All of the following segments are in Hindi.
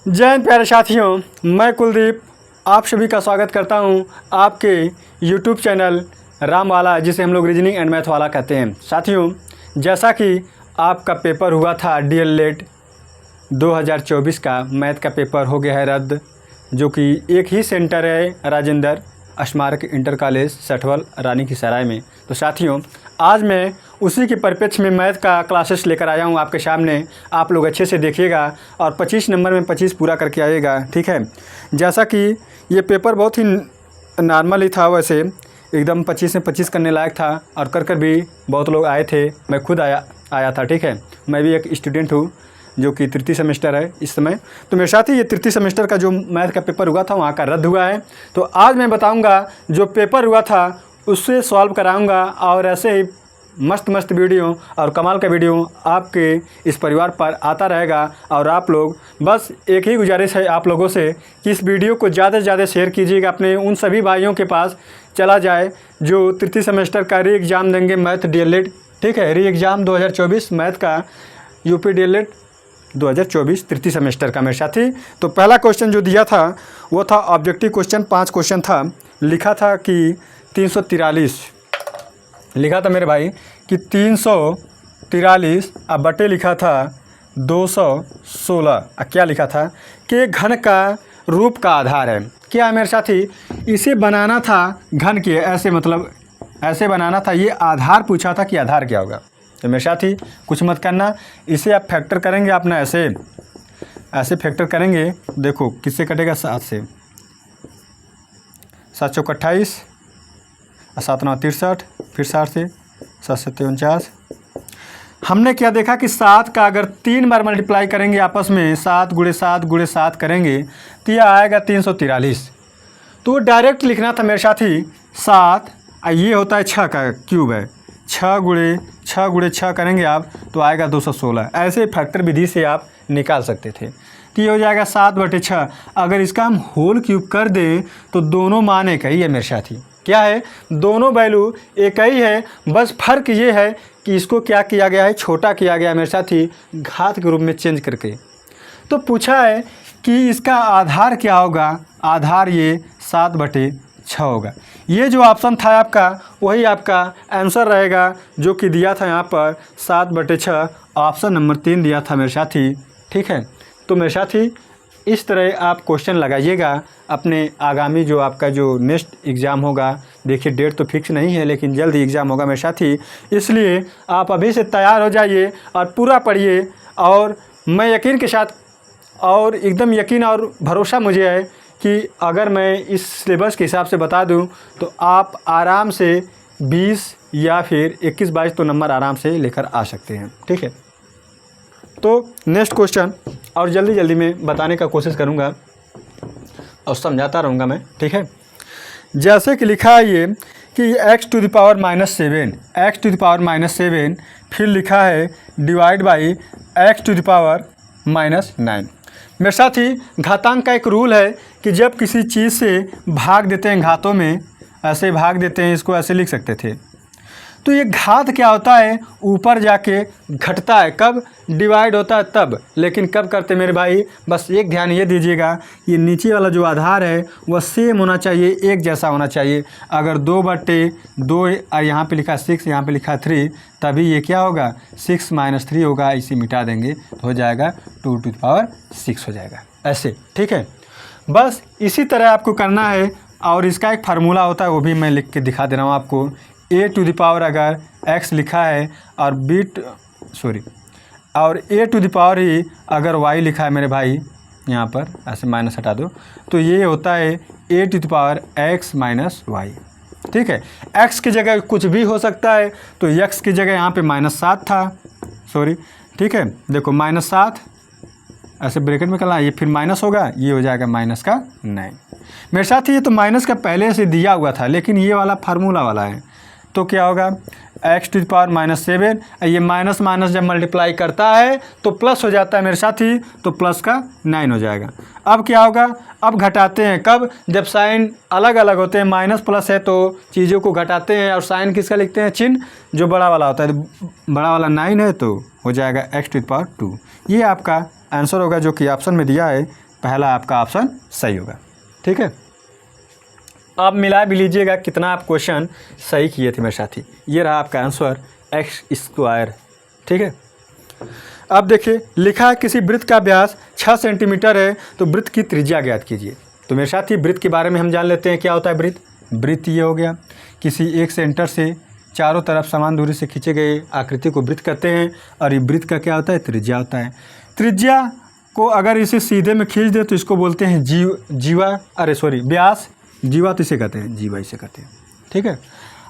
जय हिंद प्यारे साथियों, मैं कुलदीप आप सभी का स्वागत करता हूं आपके यूट्यूब चैनल रामवाला, जिसे हम लोग रीजनिंग एंड मैथ वाला कहते हैं। साथियों, जैसा कि आपका पेपर हुआ था डीएलएड 2024 का मैथ का पेपर हो गया है रद्द, जो कि एक ही सेंटर है राजेंद्र स्मारक इंटर कॉलेज सठवल रानी की सराय में। तो साथियों, आज मैं उसी के परिप्रेक्ष्य में मैथ का क्लासेस लेकर आया हूँ आपके सामने। आप लोग अच्छे से देखिएगा और 25 नंबर में 25 पूरा करके आइएगा, ठीक है। जैसा कि ये पेपर बहुत ही नॉर्मल ही था, वैसे एकदम 25 में 25 करने लायक था और कर भी बहुत लोग आए थे। मैं खुद आया था, ठीक है। मैं भी एक स्टूडेंट हूँ जो कि तृतीय सेमेस्टर है इस समय। तो मेरे साथ ही ये तृतीय सेमेस्टर का जो मैथ का पेपर हुआ था वहाँ का रद्द हुआ है। तो आज मैं बताऊँगा जो पेपर हुआ था उससे सॉल्व कराऊँगा, और ऐसे ही मस्त वीडियो और कमाल का वीडियो आपके इस परिवार पर आता रहेगा। और आप लोग बस एक ही गुजारिश है आप लोगों से कि इस वीडियो को ज़्यादा से ज़्यादा शेयर कीजिएगा अपने उन सभी भाइयों के पास चला जाए जो तृतीय सेमेस्टर का री एग्ज़ाम देंगे मैथ डीएलएड, ठीक है। री एग्ज़ाम 2024 मैथ का यूपी डीएलएड 2024 तृतीय सेमेस्टर का मेरे साथी। तो पहला क्वेश्चन जो दिया था वो था ऑब्जेक्टिव क्वेश्चन, 5 क्वेश्चन था। लिखा था कि 343 लिखा था मेरे भाई कि 343 अब बटे लिखा था 216। क्या लिखा था कि घन का रूप का आधार है। क्या है मेरे साथी, इसे बनाना था घन के, ऐसे मतलब ऐसे बनाना था। ये आधार पूछा था कि आधार क्या होगा। तो मेरे साथी कुछ मत करना, इसे आप फैक्टर करेंगे अपना ऐसे फैक्टर करेंगे। देखो किससे कटेगा, 7 से। 7 चौक 28, 7 9 63, फिर 60 से 7 7 49। हमने क्या देखा कि 7 का अगर 3 बार मल्टीप्लाई करेंगे आपस में, 7 गुणे 7 गुणे 7 करेंगे तो यह आएगा 343। तो डायरेक्ट लिखना था मेरे साथी 7, ये होता है 6 का क्यूब है, 6 गुणे 6 करेंगे आप तो आएगा 216। ऐसे फैक्टर विधि से आप निकाल सकते थे। तो ये हो जाएगा 7/6। अगर इसका हम होल क्यूब कर दें तो दोनों मान एक ही है मेरे साथी। क्या है, दोनों वैल्यू एक ही है, बस फर्क ये है कि इसको क्या किया गया है, छोटा किया गया है मेरे साथी, घात के रूप में चेंज करके। तो पूछा है कि इसका आधार क्या होगा, आधार ये 7/6 होगा। ये जो ऑप्शन था आपका वही आपका आंसर रहेगा, जो कि दिया था यहाँ पर 7/6, ऑप्शन नंबर 3 दिया था मेरे साथी, ठीक है। तो मेरे साथी इस तरह आप क्वेश्चन लगाइएगा अपने आगामी जो आपका जो नेक्स्ट एग्ज़ाम होगा। देखिए डेट तो फिक्स नहीं है, लेकिन जल्द ही एग्ज़ाम होगा मेरे साथी, इसलिए आप अभी से तैयार हो जाइए और पूरा पढ़िए। और मैं यकीन के साथ और एकदम यकीन और भरोसा मुझे है कि अगर मैं इस सिलेबस के हिसाब से बता दूं तो आप आराम से 20 या फिर 21-22 तो नंबर आराम से लेकर आ सकते हैं, ठीक है। तो नेक्स्ट क्वेश्चन और जल्दी में बताने का कोशिश करूंगा और समझाता रहूँगा मैं, ठीक है। जैसे कि लिखा है ये कि x⁻⁻7 x⁻⁻7, फिर लिखा है डिवाइड बाई x⁻⁻9। मेरे साथ ही घातांक का एक रूल है कि जब किसी चीज़ से भाग देते हैं घातों में, ऐसे भाग देते हैं, इसको ऐसे लिख सकते थे। तो ये घात क्या होता है, ऊपर जाके घटता है, कब डिवाइड होता है तब। लेकिन कब करते मेरे भाई, बस एक ध्यान ये दीजिएगा, ये नीचे वाला जो आधार है वह सेम होना चाहिए, एक जैसा होना चाहिए। अगर 2/2 और यहाँ पे लिखा 6, यहाँ पे लिखा 3, तभी ये क्या होगा, 6 - 3 होगा। इसे मिटा देंगे तो हो जाएगा 2⁻6 हो जाएगा, ऐसे, ठीक है। बस इसी तरह आपको करना है। और इसका एक फार्मूला होता है, वो भी मैं लिख के दिखा दे रहा हूँ आपको। अगर x लिखा है और a ही अगर y लिखा है मेरे भाई, यहाँ पर ऐसे माइनस हटा दो, तो ये होता है a⁻x - y, ठीक है। x की जगह कुछ भी हो सकता है, तो x की जगह यहाँ पे -7 था, ठीक है। देखो -7 ऐसे ब्रैकेट में करना, ये फिर माइनस होगा, ये हो जाएगा -9। मेरे साथ ये तो माइनस का पहले से दिया हुआ था, लेकिन ये वाला फार्मूला वाला है। तो क्या होगा, x⁻⁻7, ये माइनस जब मल्टीप्लाई करता है तो प्लस हो जाता है मेरे साथी, तो प्लस का 9 हो जाएगा। अब क्या होगा, अब घटाते हैं कब, जब साइन अलग अलग होते हैं, माइनस प्लस है तो चीज़ों को घटाते हैं। और साइन किसका लिखते हैं, चिन्ह जो बड़ा वाला होता है, तो बड़ा वाला 9 है तो हो जाएगा x⁻²। ये आपका आंसर होगा जो कि ऑप्शन में दिया है पहला आपका ऑप्शन सही होगा। ठीक है, आप मिला भी लीजिएगा कितना आप क्वेश्चन सही किए थे मेरे साथी। ये रहा आपका आंसर x²। ठीक है, अब देखिए लिखा है किसी वृत्त का व्यास 6 सेंटीमीटर है तो वृत्त की त्रिज्या ज्ञात कीजिए। तो मेरे साथ ही वृत्त के बारे में हम जान लेते हैं क्या होता है वृत्त। वृत्त ये हो गया, किसी एक सेंटर से चारों तरफ समान दूरी से खींचे गए आकृति को वृत्त कहते हैं। और ये वृत्त का क्या होता है, त्रिज्या होता है। त्रिज्या को अगर इसे सीधे में खींच दे तो इसको बोलते हैं व्यास। जीवा तो इसे कहते हैं, जीवा इसे कहते हैं। ठीक है,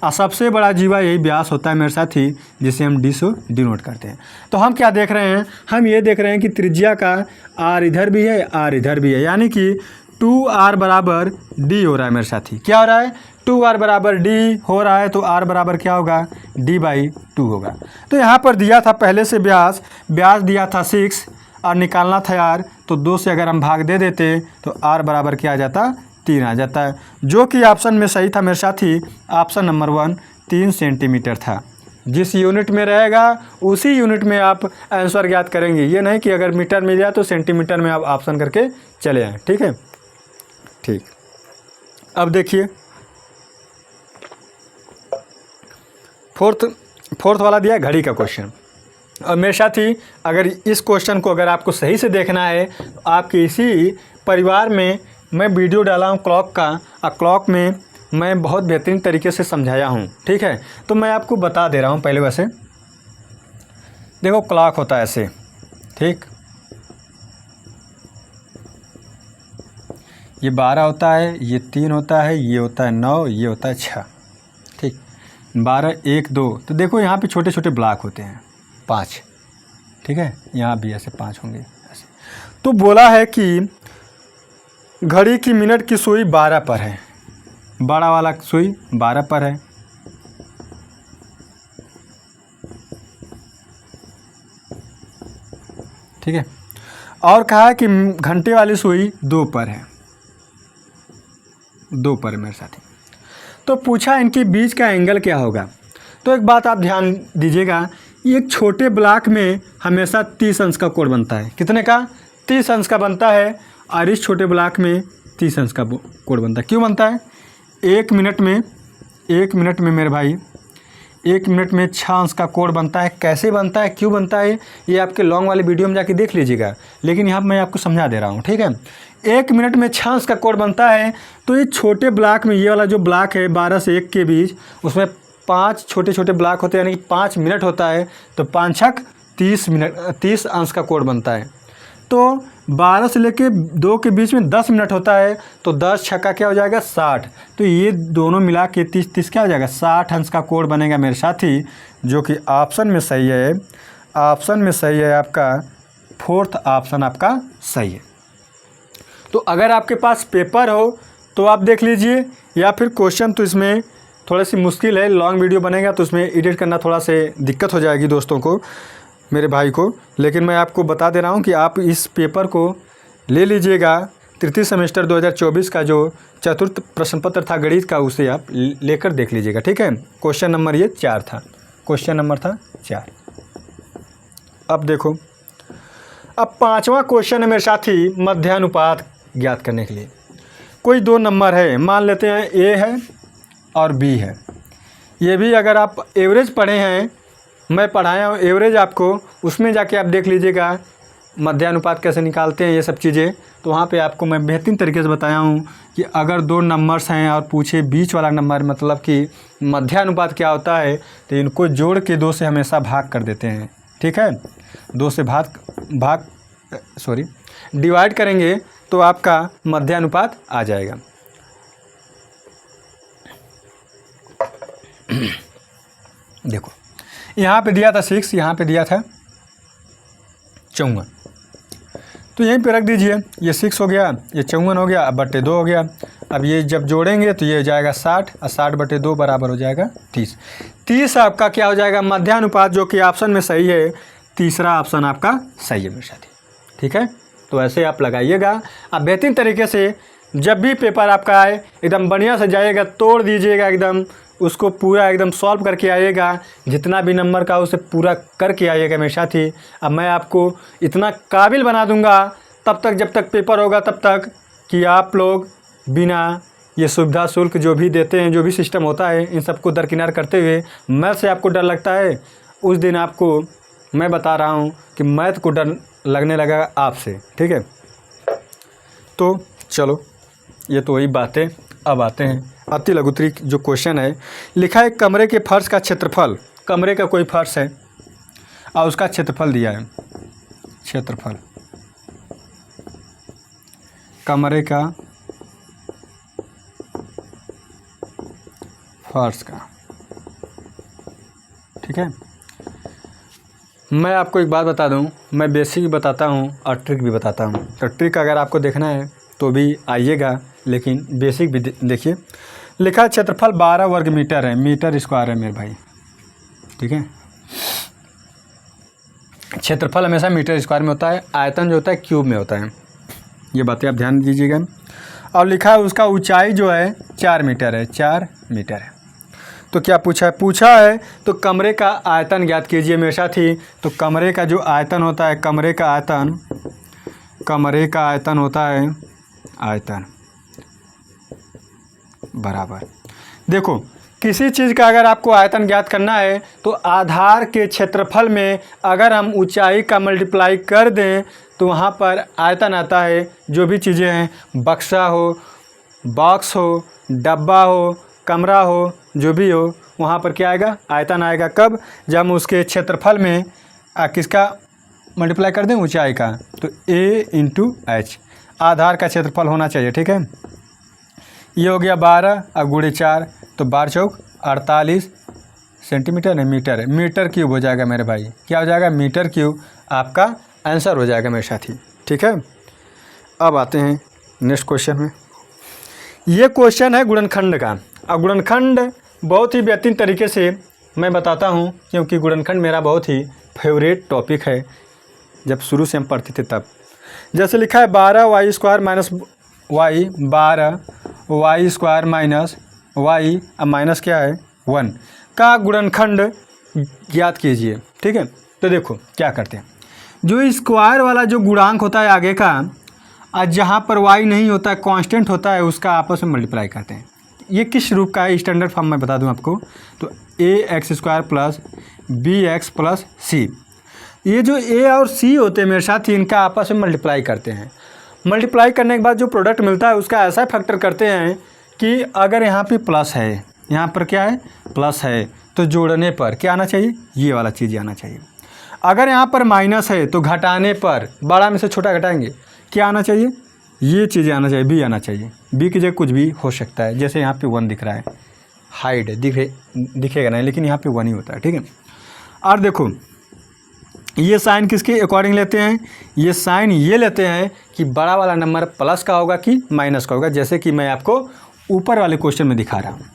और सबसे बड़ा जीवा यही व्यास होता है मेरे साथी, जिसे हम डी से डिनोट करते हैं। तो हम क्या देख रहे हैं, हम ये देख रहे हैं कि त्रिज्या का आर इधर भी है, आर इधर भी है, यानी कि 2r बराबर डी हो रहा है मेरे साथी। क्या हो रहा है, 2r बराबर डी हो रहा है, तो r बराबर क्या होगा, d/2 होगा। तो यहाँ पर दिया था पहले से व्यास दिया था 6 और निकालना था r, तो 2 से अगर हम भाग दे देते तो r बराबर क्या आ जाता, 3 आ जाता है, जो कि ऑप्शन में सही था मेरे साथी। ऑप्शन नंबर 1 3 सेंटीमीटर था। जिस यूनिट में रहेगा उसी यूनिट में आप आंसर ज्ञात करेंगे, ये नहीं कि अगर मीटर मिल जाए तो सेंटीमीटर में आप ऑप्शन करके चले आएँ। ठीक है, ठीक। अब देखिए फोर्थ वाला दिया घड़ी का क्वेश्चन। और मेरे साथी अगर इस क्वेश्चन को अगर आपको सही से देखना है तो आपके इसी परिवार में मैं वीडियो डाला हूँ क्लॉक का, और क्लॉक में मैं बहुत बेहतरीन तरीके से समझाया हूँ। ठीक है, तो मैं आपको बता दे रहा हूँ पहले। वैसे देखो क्लॉक होता है ऐसे, ठीक, ये 12 होता है, ये 3 होता है, ये होता है 9, ये होता है 6। ठीक, 12 1 2, तो देखो यहाँ पे छोटे छोटे ब्लॉक होते हैं 5। ठीक है, यहाँ भी ऐसे 5 होंगे ऐसे। तो बोला है कि घड़ी की मिनट की सुई 12 पर है, बड़ा वाला सुई 12 पर है। ठीक है, और कहा है कि घंटे वाली सुई 2 पर है, 2 पर मेरे साथी। तो पूछा इनके बीच का एंगल क्या होगा। तो एक बात आप ध्यान दीजिएगा, एक छोटे ब्लॉक में हमेशा 30 अंश का कोण बनता है। कितने का, 30 अंश का बनता है। और इस छोटे ब्लॉक में 30 अंश का कोण बनता है। क्यों बनता है, 1 मिनट में मेरे भाई 1 मिनट में 6 अंश का कोण बनता है। कैसे बनता है, क्यों बनता है, ये आपके लॉन्ग वाले वीडियो में जाके देख लीजिएगा, लेकिन यहाँ मैं आपको समझा दे रहा हूँ। ठीक है, 1 मिनट में 6 अंश का कोण बनता है। तो ये छोटे ब्लॉक में, ये वाला जो ब्लॉक है 12 से 1 के बीच, उसमें 5 छोटे छोटे ब्लॉक होते हैं, यानी कि 5 मिनट होता है। तो 5 छक 30 अंश का कोण बनता है। तो 12 से लेके 2 के बीच में 10 मिनट होता है, तो 10 छक्का क्या हो जाएगा, 60। तो ये दोनों मिला के 30 क्या हो जाएगा, 60 अंश का कोण बनेगा मेरे साथी, जो कि ऑप्शन में सही है। ऑप्शन में सही है आपका, फोर्थ ऑप्शन आपका सही है। तो अगर आपके पास पेपर हो तो आप देख लीजिए, या फिर क्वेश्चन तो इसमें थोड़ी सी मुश्किल है, लॉन्ग वीडियो बनेगा तो उसमें एडिट करना थोड़ा से दिक्कत हो जाएगी दोस्तों को, मेरे भाई को। लेकिन मैं आपको बता दे रहा हूँ कि आप इस पेपर को ले लीजिएगा। तृतीय सेमेस्टर 2024 का जो चतुर्थ प्रश्न पत्र था गणित का, उसे आप लेकर देख लीजिएगा। ठीक है, क्वेश्चन नंबर ये 4 था, क्वेश्चन नंबर था 4। अब देखो, अब 5वां क्वेश्चन है मेरे साथी, मध्यानुपात ज्ञात करने के लिए। कोई 2 नंबर है, मान लेते हैं ए है और बी है। ये भी अगर आप एवरेज पढ़े हैं, मैं पढ़ाया हूँ एवरेज आपको, उसमें जाके आप देख लीजिएगा मध्यानुपात कैसे निकालते हैं ये सब चीज़ें। तो वहाँ पे आपको मैं बेहतरीन तरीके से बताया हूँ कि अगर 2 नंबर्स हैं और पूछे बीच वाला नंबर मतलब कि मध्यानुपात क्या होता है, तो इनको जोड़ के 2 से हमेशा भाग कर देते हैं। ठीक है, 2 से डिवाइड करेंगे तो आपका मध्यानुपात आ जाएगा। देखो यहाँ पे दिया था 6, यहाँ पे दिया था 54, तो यहीं पे रख दीजिए। ये 6 हो गया, ये 54 हो गया, अब बटे 2 हो गया। अब ये जब जोड़ेंगे तो ये हो जाएगा 60, और 60 बटे 2 बराबर हो जाएगा 30। 30 आपका क्या हो जाएगा, मध्यानुपात, जो कि ऑप्शन में सही है। तीसरा ऑप्शन आपका सही है मेरे साथी। ठीक है, तो ऐसे आप लगाइएगा। आप बेहतरीन तरीके से जब भी पेपर आपका आए एकदम बढ़िया से जाइएगा, तोड़ दीजिएगा एकदम, उसको पूरा एकदम सॉल्व करके आइएगा। जितना भी नंबर का उसे पूरा करके आइएगा मेरे साथी। अब मैं आपको इतना काबिल बना दूंगा तब तक, जब तक पेपर होगा तब तक, कि आप लोग बिना ये सुविधा शुल्क जो भी देते हैं, जो भी सिस्टम होता है, इन सबको दरकिनार करते हुए मैथ से आपको डर लगता है, उस दिन आपको मैं बता रहा हूँ कि मैथ को डर लगने लगा आपसे। ठीक है, तो चलो ये तो वही बातें। अब आते हैं अति लघुत्री जो क्वेश्चन है। लिखा है कमरे के फर्श का क्षेत्रफल, कमरे का कोई फर्श है और उसका क्षेत्रफल दिया है, क्षेत्रफल कमरे का फर्श का। ठीक है, मैं आपको एक बात बता दूं, मैं बेसिक भी बताता हूं और ट्रिक भी बताता हूं। तो ट्रिक अगर आपको देखना है तो भी आइएगा, लेकिन बेसिक भी देखिए। लिखा क्षेत्रफल 12 वर्ग मीटर है, मीटर स्क्वायर है मेरे भाई। ठीक है, क्षेत्रफल हमेशा मीटर स्क्वायर में होता है, आयतन जो होता है क्यूब में होता है। ये बातें आप ध्यान दीजिएगा। और लिखा है उसका ऊंचाई जो है 4 मीटर है, 4 मीटर है। तो क्या पूछा है तो कमरे का आयतन ज्ञात कीजिए मेरे साथ ही। तो कमरे का जो आयतन होता है, कमरे का आयतन होता है, आयतन बराबर, देखो किसी चीज़ का अगर आपको आयतन ज्ञात करना है तो आधार के क्षेत्रफल में अगर हम ऊंचाई का मल्टीप्लाई कर दें तो वहाँ पर आयतन आता है। जो भी चीज़ें हैं, बक्सा हो, बॉक्स हो, डब्बा हो, कमरा हो, जो भी हो, वहाँ पर क्या आएगा, आयतन आएगा। कब? जब हम उसके क्षेत्रफल में किसका मल्टीप्लाई कर दें, ऊंचाई का। तो a इंटू एच आधार का क्षेत्रफल होना चाहिए। ठीक है, ये हो गया 12 और गुणे 4, तो 12 चौक 48 सेंटीमीटर नहीं मीटर है, मीटर क्यूब हो जाएगा मेरे भाई। क्या हो जाएगा, मीटर क्यूब आपका आंसर हो जाएगा मेरे साथी। ठीक है, अब आते हैं नेक्स्ट क्वेश्चन में। ये क्वेश्चन है गुणनखंड का। अब गुणनखंड बहुत ही बेहतरीन तरीके से मैं बताता हूँ, क्योंकि गुणनखंड मेरा बहुत ही फेवरेट टॉपिक है, जब शुरू से हम पढ़ते थे तब। जैसे लिखा है 12y² minus y, 12y² minus y, अब माइनस क्या है 1 का गुणनखंड ज्ञात कीजिए। ठीक है, तो देखो क्या करते हैं, जो स्क्वायर वाला जो गुणांक होता है आगे का, और जहाँ पर y नहीं होता है, कांस्टेंट होता है, उसका आपस में मल्टीप्लाई करते हैं। ये किस रूप का है, स्टैंडर्ड फॉर्म में बता दूं आपको, तो ax² plus bx plus c। ये जो a और c होते हैं मेरे साथ, इनका आपस में मल्टीप्लाई करते हैं। मल्टीप्लाई करने के बाद जो प्रोडक्ट मिलता है उसका ऐसा फैक्टर करते हैं कि अगर यहाँ पे प्लस है, यहाँ पर क्या है प्लस है, तो जोड़ने पर क्या आना चाहिए, ये वाला चीज़ आना चाहिए। अगर यहाँ पर माइनस है तो घटाने पर, बड़ा में से छोटा घटाएंगे, क्या आना चाहिए, ये चीज़ें आना चाहिए, बी आना चाहिए। बी की जगह कुछ भी हो सकता है, जैसे यहाँ पे 1 दिख रहा है, हाइड दिखेगा नहीं, लेकिन यहाँ पे 1 ही होता है। ठीक है, और देखो ये साइन किसके अकॉर्डिंग लेते हैं, ये साइन ये लेते हैं कि बड़ा वाला नंबर प्लस का होगा कि माइनस का होगा, जैसे कि मैं आपको ऊपर वाले क्वेश्चन में दिखा रहा हूँ।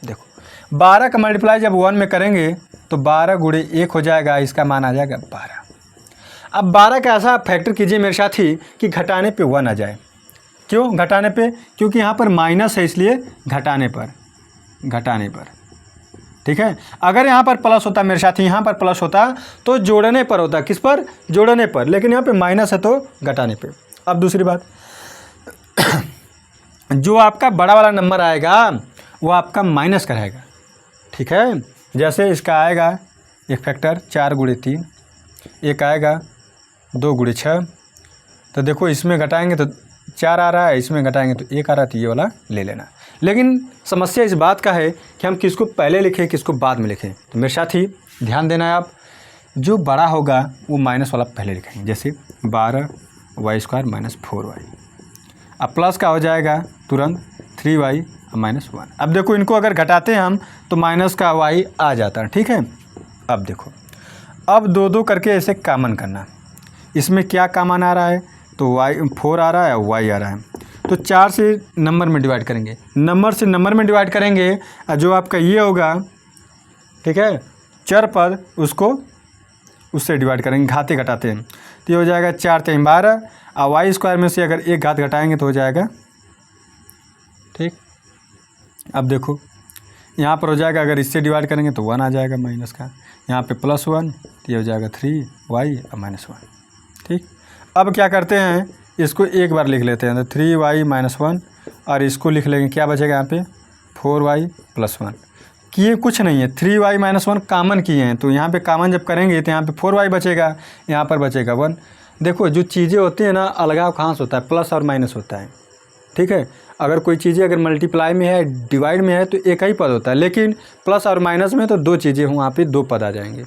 देखो 12 का मल्टीप्लाई जब 1 में करेंगे तो 12 गुणे 1 हो जाएगा, इसका मान आ जाएगा 12। अब 12 का ऐसा फैक्टर कीजिए मेरे साथी कि घटाने पे 1 आ जाए। क्यों घटाने पे, क्योंकि यहाँ पर माइनस है, इसलिए घटाने पर। ठीक है, अगर यहाँ पर प्लस होता मेरे साथी, यहाँ पर प्लस होता तो जोड़ने पर होता, किस पर, जोड़ने पर, लेकिन यहाँ पे माइनस है तो घटाने पे। अब दूसरी बात, जो आपका बड़ा वाला नंबर आएगा वो आपका माइनस का रहेगा। ठीक है, जैसे इसका आएगा एक फैक्टर 4 गुणे 3, एक आएगा 2 गुणे 6, तो देखो इसमें घटाएंगे तो 4 आ रहा है, इसमें घटाएंगे तो 1 आ रहा है, तो ये वाला ले लेना। लेकिन समस्या इस बात का है कि हम किसको पहले लिखें किसको बाद में लिखें। तो मेरे साथ ही ध्यान देना है आप, जो बड़ा होगा वो माइनस वाला पहले लिखेंगे, जैसे 12y² माइनस 4y। अब प्लस का हो जाएगा तुरंत 3y माइनस 1। अब देखो इनको अगर घटाते हैं हम तो माइनस का y आ जाता है। ठीक है, अब देखो, अब 2 करके ऐसे कॉमन करना, इसमें क्या कॉमन आ रहा है, तो y 4 आ रहा है और y आ रहा है, तो 4 से नंबर में डिवाइड करेंगे, नंबर से नंबर में डिवाइड करेंगे, और जो आपका ये होगा, ठीक है, चर पद, उसको उससे डिवाइड करेंगे, घाते घटाते हैं, तो ये हो जाएगा 4 3 12, और y² में से अगर एक घात घटाएंगे तो हो जाएगा। ठीक, अब देखो यहाँ पर हो जाएगा, अगर इससे डिवाइड करेंगे तो 1 आ जाएगा माइनस का, यहाँ पे +1, तो ये हो जाएगा 3y और -1। ठीक, अब क्या करते हैं, इसको एक बार लिख लेते हैं, तो 3y-1 और इसको लिख लेंगे, क्या बचेगा यहाँ पे 4y+1। किए कुछ नहीं है, 3y-1 कॉमन किए हैं, तो यहाँ पे कॉमन जब करेंगे तो यहाँ पे 4y बचेगा, यहाँ पर बचेगा 1। देखो जो चीज़ें होती हैं ना, अलगाव कहाँ से होता है, प्लस और माइनस होता है, ठीक है। अगर कोई चीज़ें अगर मल्टीप्लाई में है, डिवाइड में है, तो एक ही पद होता है, लेकिन प्लस और माइनस में तो दो चीज़ें हों, वहाँ पे दो पद आ जाएंगे।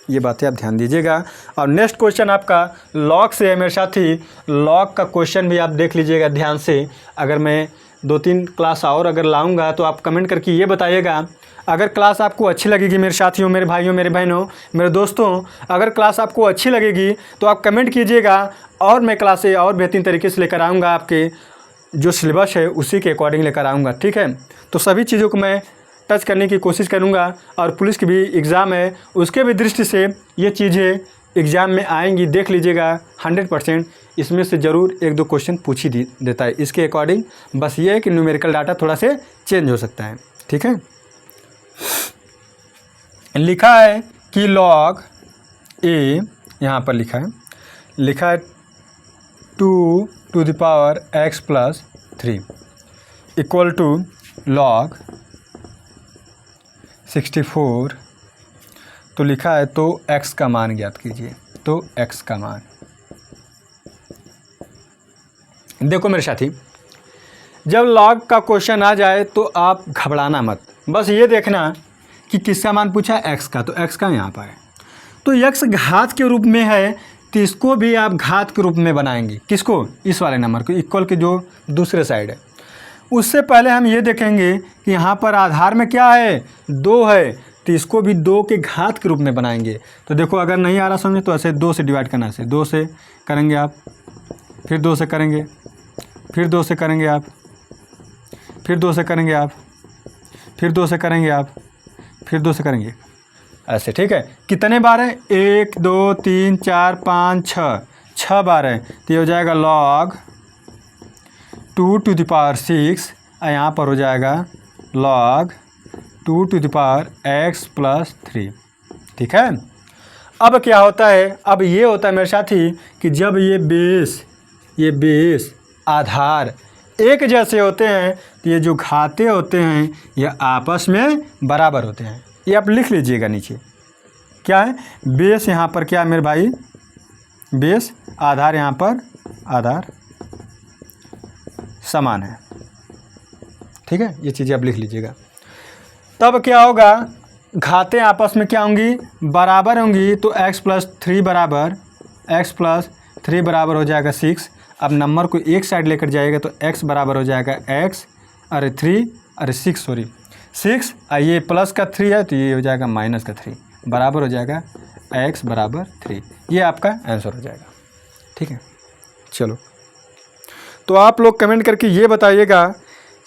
ये बातें आप ध्यान दीजिएगा। और नेक्स्ट क्वेश्चन आपका लॉग से है मेरे साथी। लॉग का क्वेश्चन भी आप देख लीजिएगा ध्यान से। अगर मैं 2-3 क्लास और अगर लाऊंगा तो आप कमेंट करके ये बताइएगा। अगर क्लास आपको अच्छी लगेगी मेरे साथियों, मेरे भाइयों, मेरे बहनों, मेरे दोस्तों, अगर क्लास आपको अच्छी लगेगी तो आप कमेंट कीजिएगा और मैं क्लासें और बेहतरीन तरीके से लेकर आऊँगा। आपके जो सिलेबस है उसी के अकॉर्डिंग लेकर आऊँगा, ठीक है। तो सभी चीज़ों को मैं टच करने की कोशिश करूँगा। और पुलिस की भी एग्ज़ाम है, उसके भी दृष्टि से ये चीज़ें एग्ज़ाम में आएंगी, देख लीजिएगा। 100% इसमें से ज़रूर 1-2 क्वेश्चन पूछ ही देता है इसके अकॉर्डिंग। बस ये है कि न्यूमेरिकल डाटा थोड़ा से चेंज हो सकता है, ठीक है। लिखा है कि लॉग ए, यहाँ पर लिखा है 2x+3 इक्वल टू लॉग 64। तो लिखा है तो x का मान ज्ञात कीजिए। तो x का मान, देखो मेरे साथी, जब लॉग का क्वेश्चन आ जाए तो आप घबराना मत, बस ये देखना कि किसका मान पूछा, x का। तो x का यहाँ पर है, तो x घात के रूप में है, तो इसको भी आप घात के रूप में बनाएंगे। किसको, इस वाले नंबर को, इक्वल के जो दूसरे साइड है। उससे पहले हम ये देखेंगे कि यहाँ पर आधार में क्या है, 2 है, तो इसको भी 2 के घात के रूप में बनाएंगे। तो देखो अगर नहीं आ रहा समझे तो ऐसे 2 से डिवाइड करना, ऐसे 2 से करेंगे आप, फिर 2 से करेंगे, फिर 2 से करेंगे आप, फिर 2 से करेंगे आप, फिर 2 से करेंगे आप, फिर 2 से करेंगे, ऐसे, ठीक है। कितने बार है, 1 2 3 4 5 6, 6 बार है। तो ये हो जाएगा log 2⁶, और यहाँ पर हो जाएगा log 2⁻x+3, ठीक है। अब क्या होता है, अब ये होता है मेरे साथी कि जब ये बेस आधार एक जैसे होते हैं तो ये जो घाते होते हैं ये आपस में बराबर होते हैं। ये आप लिख लीजिएगा नीचे, क्या है, बेस यहाँ पर क्या है मेरे भाई, बेस, आधार यहाँ पर आधार समान है, ठीक है। ये चीज़ें आप लिख लीजिएगा। तब क्या होगा, घातें आपस में क्या होंगी, बराबर होंगी। तो x+3 बराबर हो जाएगा 6। अब नंबर को एक साइड लेकर जाएगा तो x बराबर हो जाएगा 6, और ये प्लस का 3 है तो ये हो जाएगा माइनस का 3, बराबर हो जाएगा x बराबर 3। ये आपका आंसर हो जाएगा, ठीक है। चलो, तो आप लोग कमेंट करके ये बताइएगा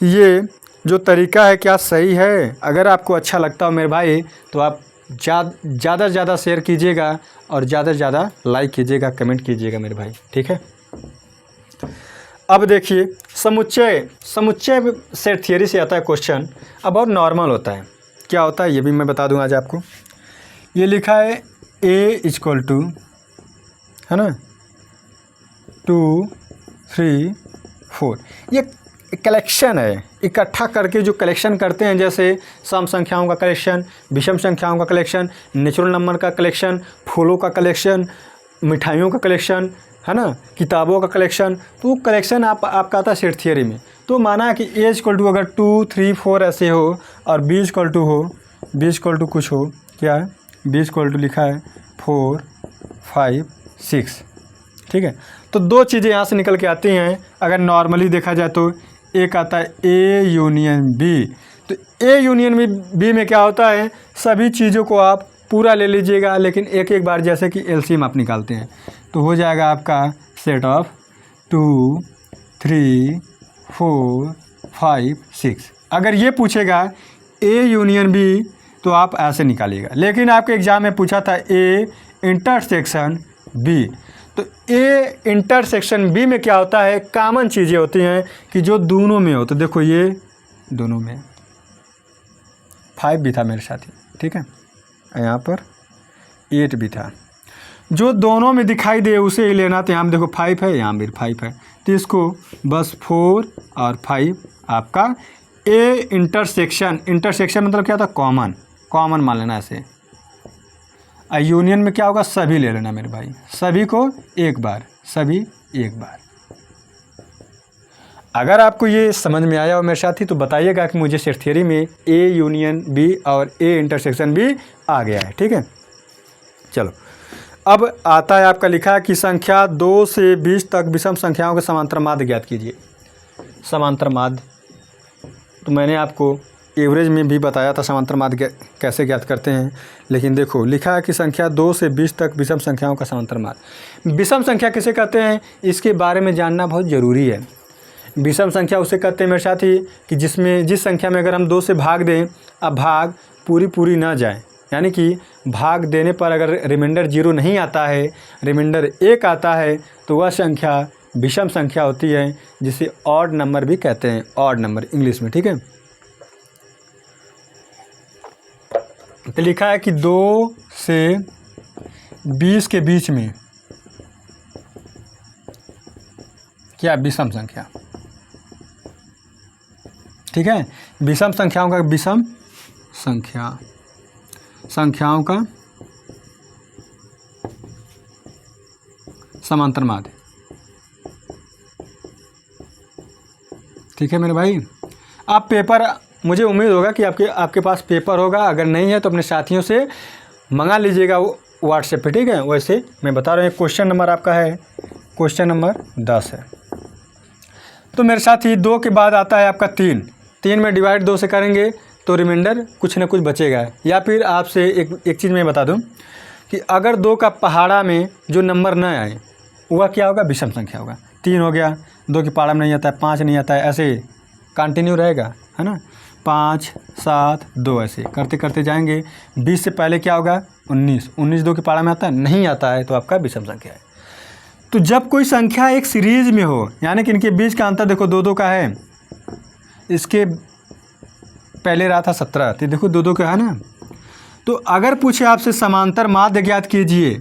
ये जो तरीका है क्या सही है। अगर आपको अच्छा लगता हो मेरे भाई तो आप ज़्यादा से ज़्यादा शेयर कीजिएगा और ज़्यादा से ज़्यादा लाइक कीजिएगा, कमेंट कीजिएगा मेरे भाई, ठीक है। अब देखिए समुच्चय सेट थियरी से आता है क्वेश्चन। अब और नॉर्मल होता है, क्या होता है ये भी मैं बता दूं आज आपको। ये लिखा है a = 2 है ना, 2 3 4। ये कलेक्शन है, इकट्ठा करके जो कलेक्शन करते हैं, जैसे सम संख्याओं का कलेक्शन, विषम संख्याओं का कलेक्शन, नेचुरल नंबर का कलेक्शन, फूलों का कलेक्शन, मिठाइयों का कलेक्शन, है ना, किताबों का कलेक्शन। तो कलेक्शन आपका आता है सेट थियरी में। तो माना कि a = अगर 2 3 4 ऐसे हो और b = कुछ हो, क्या है, b = लिखा है 4 5 6, ठीक है। तो दो चीज़ें यहाँ से निकल के आती हैं। अगर नॉर्मली देखा जाए तो एक आता है A यूनियन B। तो A यूनियन B में क्या होता है, सभी चीज़ों को आप पूरा ले लीजिएगा, लेकिन एक एक बार जैसे कि एलसीएम आप निकालते हैं तो हो जाएगा आपका सेट ऑफ 2 3 4 5 6। अगर ये पूछेगा A यूनियन B तो आप ऐसे निकालिएगा, लेकिन आपके एग्ज़ाम में पूछा था A इंटरसेक्शन B। तो A इंटरसेक्शन B में क्या होता है, कॉमन चीज़ें होती हैं कि जो दोनों में हो। तो देखो ये दोनों में 5 भी था मेरे साथी, ठीक है, यहाँ पर 8 भी था। जो दोनों में दिखाई दे उसे ही लेना। तो यहाँ देखो 5 है, यहाँ भी 5 है, तो इसको बस 4 और 5 आपका ए इंटरसेक्शन, इंटरसेक्शन मतलब क्या होता है, कॉमन, कॉमन मान लेना ऐसे। यूनियन में क्या होगा, सभी ले लेना मेरे भाई, सभी को एक बार, सभी एक बार। अगर आपको ये समझ में आया हो मेरे साथी तो बताइएगा कि मुझे सेट थ्योरी में ए यूनियन बी और ए इंटरसेक्शन भी आ गया है। ठीक है, चलो अब आता है आपका लिखा है कि संख्या 2 से 20 तक विषम संख्याओं के समांतर माध्य ज्ञात कीजिए। समांतर माध्य तो मैंने आपको एवरेज में भी बताया था समांतर माध्य कैसे ज्ञात करते हैं, लेकिन देखो लिखा है कि संख्या 2 से 20 तक विषम संख्याओं का समांतर माध्य। विषम संख्या किसे कहते हैं इसके बारे में जानना बहुत ज़रूरी है। विषम संख्या उसे कहते हैं मेरे साथी कि जिस संख्या में अगर हम 2 से भाग दें, अब भाग पूरी ना जाए, यानी कि भाग देने पर अगर रिमाइंडर 0 नहीं आता है, रिमाइंडर 1 आता है, तो वह संख्या विषम संख्या होती है, जिसे ऑड नंबर भी कहते हैं, ऑड नंबर इंग्लिश में। ठीक है, तो लिखा है कि 2 से 20 के बीच में क्या विषम संख्या। ठीक है, विषम संख्याओं का, विषम संख्याओं का समांतर माध्य। ठीक है मेरे भाई, आप पेपर, मुझे उम्मीद होगा कि आपके पास पेपर होगा, अगर नहीं है तो अपने साथियों से मंगा लीजिएगा व्हाट्सएप पे। ठीक है, वैसे मैं बता रहा हूँ क्वेश्चन नंबर आपका है, क्वेश्चन नंबर 10 है। तो मेरे साथी 2 के बाद आता है आपका 3 में डिवाइड 2 से करेंगे तो रिमाइंडर कुछ ना कुछ बचेगा। या फिर आपसे एक चीज़ मैं बता दूं कि अगर 2 का पहाड़ा में जो नंबर न आए वह क्या होगा, विषम संख्या होगा। 3 हो गया, 2 के पहाड़ा में नहीं आता है, 5 नहीं आता है, ऐसे कंटिन्यू रहेगा, है ना, 5 7 2 ऐसे करते करते जाएंगे। 20 से पहले क्या होगा, 19 2 के पहाड़ा में आता है, नहीं आता है, तो आपका विषम संख्या है। तो जब कोई संख्या एक सीरीज में हो, यानी कि इनके बीच का अंतर देखो 2 का है, इसके पहले रहा था 17, तो देखो 2 का है ना। तो अगर पूछे आपसे समांतर माध्य ज्ञात कीजिए,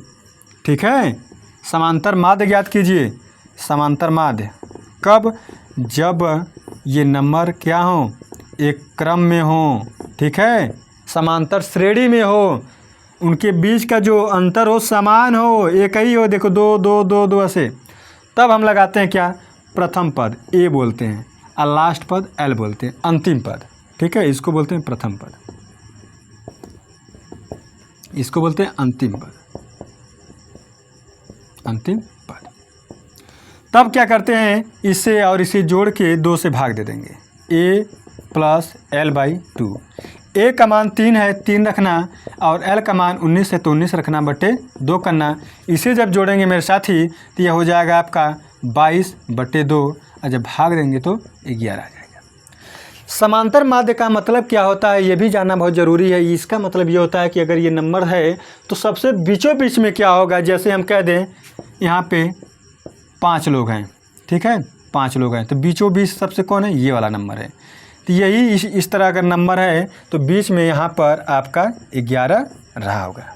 ठीक है, समांतर माध्य ज्ञात कीजिए, समांतर माध्य कब, जब ये नंबर क्या हो, एक क्रम में हो, ठीक है, समांतर श्रेणी में हो, उनके बीच का जो अंतर हो समान हो, एक ही हो, देखो 2 2 2 2 ऐसे, तब हम लगाते हैं क्या, प्रथम पद ए बोलते हैं और लास्ट पद एल बोलते हैं, अंतिम पद। ठीक है, इसको बोलते हैं प्रथम पद, इसको बोलते हैं अंतिम पद, अंतिम पद। तब क्या करते हैं, इसे और इसे जोड़ के 2 से भाग दे देंगे, a + l/2। a का मान 3 है, 3 रखना, और l का मान 19 है, तो 19 रखना बटे 2 करना। इसे जब जोड़ेंगे मेरे साथी तो यह हो जाएगा आपका 22/2, और जब भाग देंगे तो 11 आ जाएगा। समांतर माध्य का मतलब क्या होता है ये भी जानना बहुत ज़रूरी है। इसका मतलब ये होता है कि अगर ये नंबर है तो सबसे बीचों बीच में क्या होगा, जैसे हम कह दें यहाँ पे 5 लोग हैं, ठीक है, 5 लोग हैं, तो बीचों बीच सबसे कौन है, ये वाला नंबर है। तो यही इस तरह का नंबर है, तो बीच में यहाँ पर आपका 11 रहा होगा।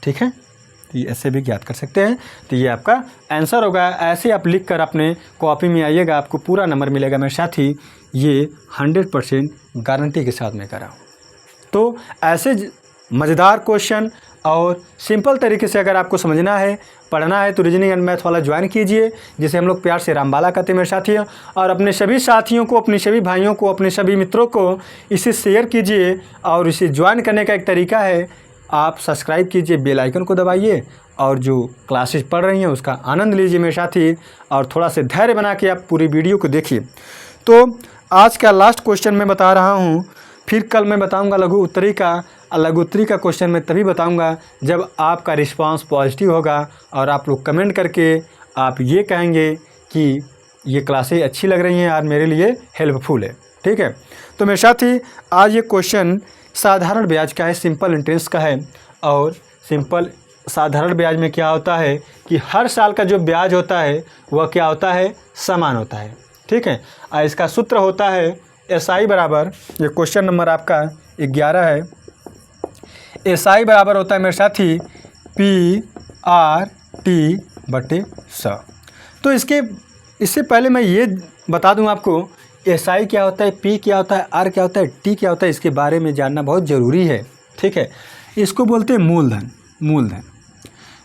ठीक है, तो ये ऐसे भी ज्ञात कर सकते हैं। तो ये आपका आंसर होगा। ऐसे आप लिख कर अपने कॉपी में आइएगा, आपको पूरा नंबर मिलेगा मेरे साथी, ये 100% गारंटी के साथ मैं कर रहा हूँ। तो ऐसे मज़ेदार क्वेश्चन और सिंपल तरीके से अगर आपको समझना है, पढ़ना है, तो रीजनिंग एंड मैथ वाला ज्वाइन कीजिए, जिसे हम लोग प्यार से रामबाला कहते हैं मेरे साथियों। और अपने सभी साथियों को, अपने सभी भाइयों को, अपने सभी मित्रों को इसे शेयर कीजिए। और इसे ज्वाइन करने का एक तरीका है, आप सब्सक्राइब कीजिए, बेल आइकन को दबाइए, और जो क्लासेस पढ़ रही हैं उसका आनंद लीजिए मेरे साथी, और थोड़ा सा धैर्य बना के आप पूरी वीडियो को देखिए। तो आज का लास्ट क्वेश्चन मैं बता रहा हूँ, फिर कल मैं बताऊँगा लघु उत्तरी का। लघु उत्तरी का क्वेश्चन मैं तभी बताऊंगा जब आपका रिस्पांस पॉजिटिव होगा और आप लोग कमेंट करके आप ये कहेंगे कि ये क्लासें अच्छी लग रही हैं और मेरे लिए हेल्पफुल है। ठीक है, तो मेरे साथी आज ये क्वेश्चन साधारण ब्याज का है, सिंपल इंटरेस्ट का है। और सिंपल साधारण ब्याज में क्या होता है कि हर साल का जो ब्याज होता है वह क्या होता है, समान होता है। ठीक है, और इसका सूत्र होता है SI बराबर, ये क्वेश्चन नंबर आपका 11 है, SI बराबर होता है मेरे साथी P RT/100। तो इससे पहले मैं ये बता दूं आपको SI क्या होता है, P क्या होता है, R क्या होता है, T क्या होता है, इसके बारे में जानना बहुत ज़रूरी है। ठीक है, इसको बोलते हैं मूलधन। मूलधन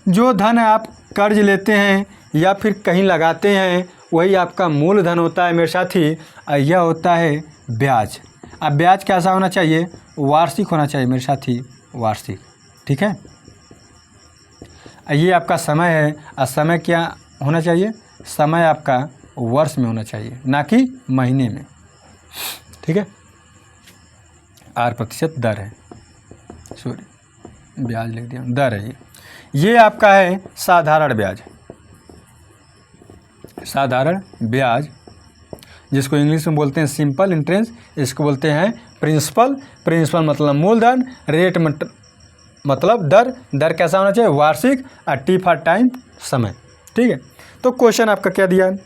जो धन आप कर्ज लेते हैं या फिर कहीं लगाते हैं वही आपका मूलधन होता है मेरे साथी। यह होता है ब्याज। अब ब्याज कैसा होना चाहिए, वार्षिक होना चाहिए मेरे साथी, वार्षिक। ठीक है, ये आपका समय है और समय क्या होना चाहिए, समय आपका वर्ष में होना चाहिए ना कि महीने में। ठीक है, R% दर है, सॉरी ब्याज लिख दिया, दर है ये आपका है साधारण ब्याज। साधारण ब्याज जिसको इंग्लिश में बोलते हैं सिंपल इंटरेस्ट, इसको बोलते हैं प्रिंसिपल। प्रिंसिपल मतलब मूलधन, रेट मतलब दर। दर कैसा होना चाहिए, वार्षिक, और T फॉर टाइम, समय। ठीक है, तो क्वेश्चन आपका क्या दिया है,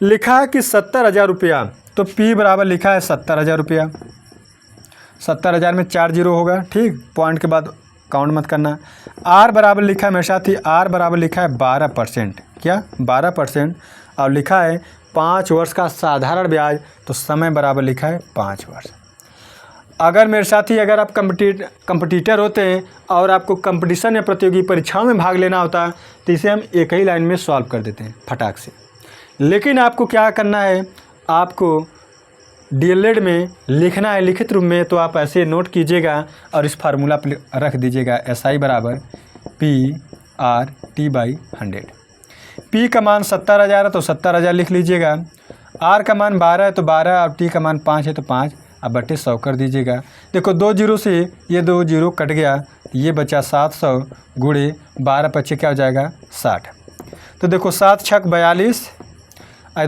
लिखा है कि 70,000 रुपया, तो P बराबर लिखा है 70,000 रुपया। 70,000 में 4 जीरो होगा। ठीक, पॉइंट के बाद काउंट मत करना। R बराबर लिखा है मेरे साथ ही, R बराबर लिखा है 12%। क्या, 12%। और लिखा है 5 वर्ष का साधारण ब्याज, तो समय बराबर लिखा है 5 वर्ष। अगर मेरे साथी अगर आप कंपटीटर होते हैं और आपको कंपटीशन या प्रतियोगी परीक्षाओं में भाग लेना होता तो इसे हम एक ही लाइन में सॉल्व कर देते हैं फटाक से। लेकिन आपको क्या करना है, आपको DLED में लिखना है लिखित रूप में, तो आप ऐसे नोट कीजिएगा और इस फार्मूला पर रख दीजिएगा, SI बराबर PR/T/100। P का मान 70,000 है तो 70,000 लिख लीजिएगा, R का मान 12 है तो 12, और T का मान 5 है तो 5, अब बटे 100 कर दीजिएगा। देखो 2 जीरो से ये 2 जीरो कट गया, ये बचा 700 गुणे 12 क्या हो जाएगा 60। तो देखो 7 छक 42,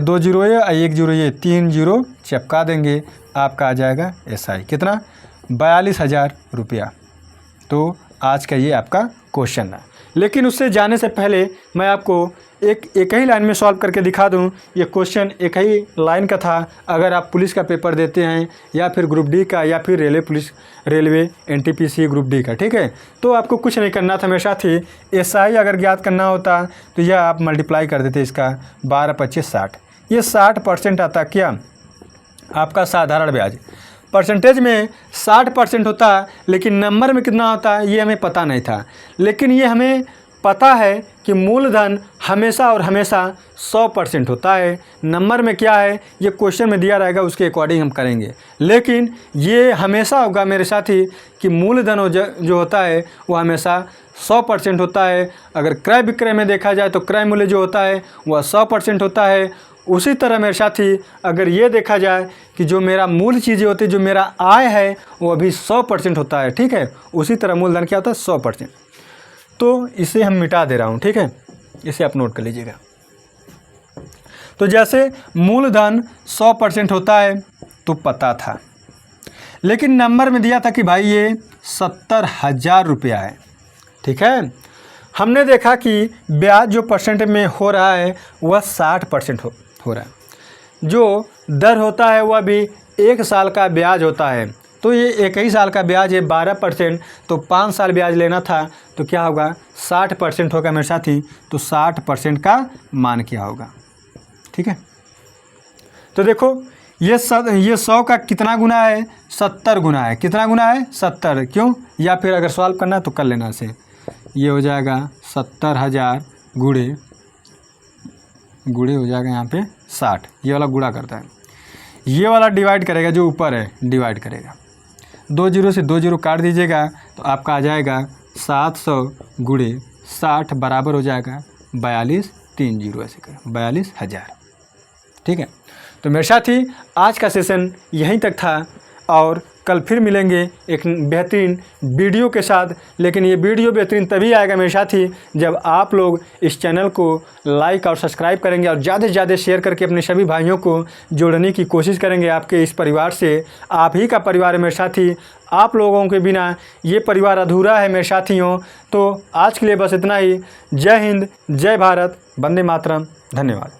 2 जीरो ये 1 जीरो ये 3 जीरो चिपका देंगे, आपका आ जाएगा SI कितना, 42,000 रुपया। तो आज का ये आपका क्वेश्चन है। लेकिन उससे जाने से पहले मैं आपको एक ही लाइन में सॉल्व करके दिखा दूं। ये क्वेश्चन एक ही लाइन का था। अगर आप पुलिस का पेपर देते हैं या फिर ग्रुप डी का या फिर रेलवे NTPC ग्रुप डी का, ठीक है, तो आपको कुछ नहीं करना था मेरे साथ ही। SI अगर ज्ञात करना होता तो यह आप मल्टीप्लाई कर देते इसका 12 25 60, ये 60% आता। क्या, आपका साधारण ब्याज परसेंटेज में 60% होता, लेकिन नंबर में कितना होता ये हमें पता नहीं था। लेकिन ये हमें पता है कि मूलधन हमेशा और हमेशा 100% होता है। नंबर में क्या है ये क्वेश्चन में दिया रहेगा, उसके अकॉर्डिंग हम करेंगे। लेकिन ये हमेशा होगा मेरे साथी कि मूलधन जो होता है वो हमेशा 100% होता है। अगर क्रय विक्रय में देखा जाए तो क्रय मूल्य जो होता है वह 100% होता है। उसी तरह मेरे साथी अगर ये देखा जाए कि जो मेरा मूल चीज़ें होती है, जो मेरा आय है वो भी 100% होता है। ठीक है, उसी तरह मूलधन क्या होता है 100%। तो इसे हम मिटा दे रहा हूँ, ठीक है, इसे आप नोट कर लीजिएगा। तो जैसे मूलधन 100% होता है तो पता था, लेकिन नंबर में दिया था कि भाई ये 70,000 रुपया है। ठीक है, हमने देखा कि ब्याज जो परसेंट में हो रहा है वह 60% हो रहा है। जो दर होता है वह भी 1 साल का ब्याज होता है। तो ये एक ही साल का ब्याज है 12%, तो 5 साल ब्याज लेना था तो क्या होगा 60% होगा मेरे साथी। तो 60% का मान क्या होगा, ठीक है। तो देखो ये 100 का कितना गुना है, 70 गुना है। कितना गुना है 70, क्यों, या फिर अगर सॉल्व करना है तो कर लेना से, ये हो जाएगा 70,000 गुणे हो जाएगा यहाँ पे 60, ये वाला गुणा करता है, ये वाला डिवाइड करेगा, जो ऊपर है डिवाइड करेगा। 2 जीरो से 2 जीरो काट दीजिएगा तो आपका आ जाएगा 700 गुणे 60 बराबर हो जाएगा 42, 3 जीरो ऐसे कर 42,000। ठीक है, तो मेरे साथ ही आज का सेशन यहीं तक था और कल फिर मिलेंगे एक बेहतरीन वीडियो के साथ। लेकिन ये वीडियो बेहतरीन तभी आएगा मेरे साथी जब आप लोग इस चैनल को लाइक और सब्सक्राइब करेंगे और ज़्यादा से ज़्यादा शेयर करके अपने सभी भाइयों को जोड़ने की कोशिश करेंगे आपके इस परिवार से। आप ही का परिवार है मेरे साथी, आप लोगों के बिना ये परिवार अधूरा है मेरे साथियों। तो आज के लिए बस इतना ही। जय हिंद, जय भारत, वंदे मातरम, धन्यवाद।